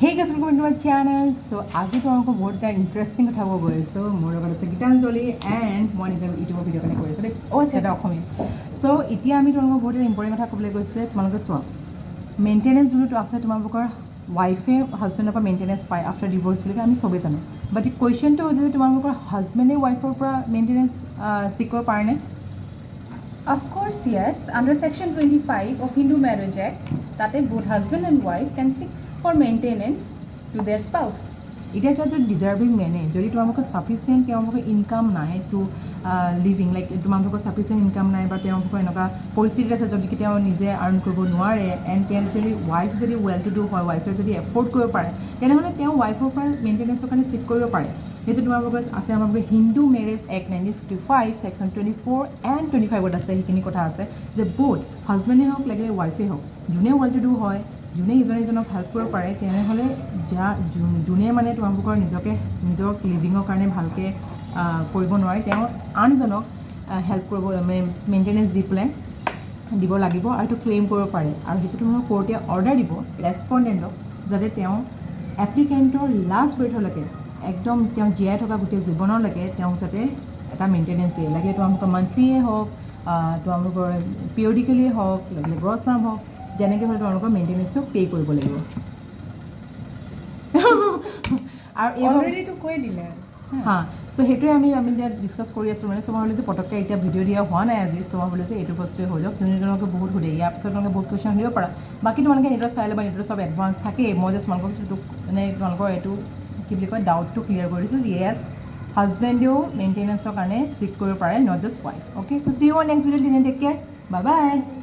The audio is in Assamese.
Hey guys, welcome to my channel. So আজি তোমালোকক বহুত এটা ইণ্টাৰেষ্টিং কথা ক'ব গৈ আছোঁ মোৰ লগত আছে গীতাঞ্জলি এণ্ড মই নিজৰ ইউটিউবৰ ভিডিঅ' কাৰণে কৰিছোঁ দেই এটা অসমীয়া চ' এতিয়া আমি তোমালোকক বহুত এটা ইম্পৰ্টেণ্ট কথা ক'বলৈ গৈছে তোমালোকে চোৱা মেইনটেনেঞ্চ যোনটো আছে তোমালোকৰ ৱাইফে হাজবেণ্ডৰ পৰা মেইনটেনেঞ্চ পায় আফটাৰ ডিভ'ৰ্চ বুলি আমি চবেই জানো বাট এই কুৱেশ্যনটো হৈছে যে তোমালোকৰ হাজবেণ্ডে ৱাইফৰ পৰা মেইনটেনেঞ্চ চিক কৰিব পাৰেনে? Of course, yes. Under Section 25 of Hindu Marriage Act, that both husband and wife can seek for maintenance to their spouse. এটা এটা যদি ডিজাৰ্ভিং মেনে যদি তোমালোকৰ ছাফিচিয়েণ্ট তেওঁলোকৰ ইনকাম নাই টু লিভিং লাইক তোমালোকৰ ছাফিচিয়েণ্ট ইনকাম নাই বা তেওঁলোকৰ এনেকুৱা পৰিস্থিতি আছে যদি তেওঁ নিজে আৰ্ণ কৰিব নোৱাৰে এণ্ড তেওঁ যদি ৱাইফ যদি ৱেল টু ডু হয় ৱাইফে যদি এফৰ্ড কৰিব পাৰে তেনেহ'লে তেওঁ ৱাইফৰ পৰা মেইনটেনেঞ্চৰ কাৰণে চেক কৰিব পাৰে সেইটো তোমালোকৰ আছে আমালোকৰ Hindu marriage act 1955 section 24 and 25ত আছে সেইখিনি কথা আছে যে বোথ হাজবেণ্ডে হওক লাগিলে ৱাইফে হওক যোনে ৱেল টু ডু হয় যোনে ইজনে ইজনক হেল্প কৰিব পাৰে তেনেহ'লে যোনে মানে তোমালোকৰ নিজৰ লিভিঙৰ কাৰণে ভালকৈ কৰিব নোৱাৰে তেওঁ আনজনক হেল্প কৰিব মানে মেইনটেনেঞ্চ দি পেলাই দিব লাগিব আৰু সেইটো ক্লেইম কৰিব পাৰে আৰু সেইটো তোমালোকৰ কোৰ্টে অৰ্ডাৰ দিব ৰেছপণ্ডেণ্টক যাতে তেওঁ এপ্লিকেণ্টৰ লাষ্ট ব্ৰেথলৈকে একদম তেওঁ জীয়াই থকা গোটেই জীৱনলৈকে তেওঁক যাতে এটা মেইনটেনেঞ্চ দিয়ে লাগে তোমালোকৰ মান্থলিয়ে হওক তোমালোকৰ পিৰিয়ডিকেলিয়ে হওক লাগিলে গ্ৰছ চাম হওক যেনেকৈ হ'লে তোমালোকৰ মেইনটেনেঞ্চটো পে' কৰিব লাগিব আৰু অলৰেডিটো কৈ দিলে হা চ' সেইটোৱে আমি এতিয়া ডিছকাছ কৰি আছোঁ মানে চ' মই ভাবিলোঁ যে পটককৈ এতিয়া ভিডিঅ' দিয়া হোৱা নাই আজি চ' মই ভাবিলোঁ যে এইটো বস্তুৱে হৈ যাওক তোমালোকে বহুত সোধে ইয়াৰ পিছত তোমালোকে বহুত কুৱেশ্যন দিব পাৰা বাকী তোমালোকে নিজৰ চাই ল'বা নিজৰ চব এডভান্স থাকেই মই জাষ্ট তোমালোকক সেইটো মানে তোমালোকৰ এইটো কি বুলি কয় ডাউটটো ক্লিয়াৰ কৰি দিছোঁ য়েছ হাজবেণ্ডেও মেইনটেনেঞ্চৰ কাৰণে চিক কৰিব পাৰে not just wife okay so' see you on next video' take care bye by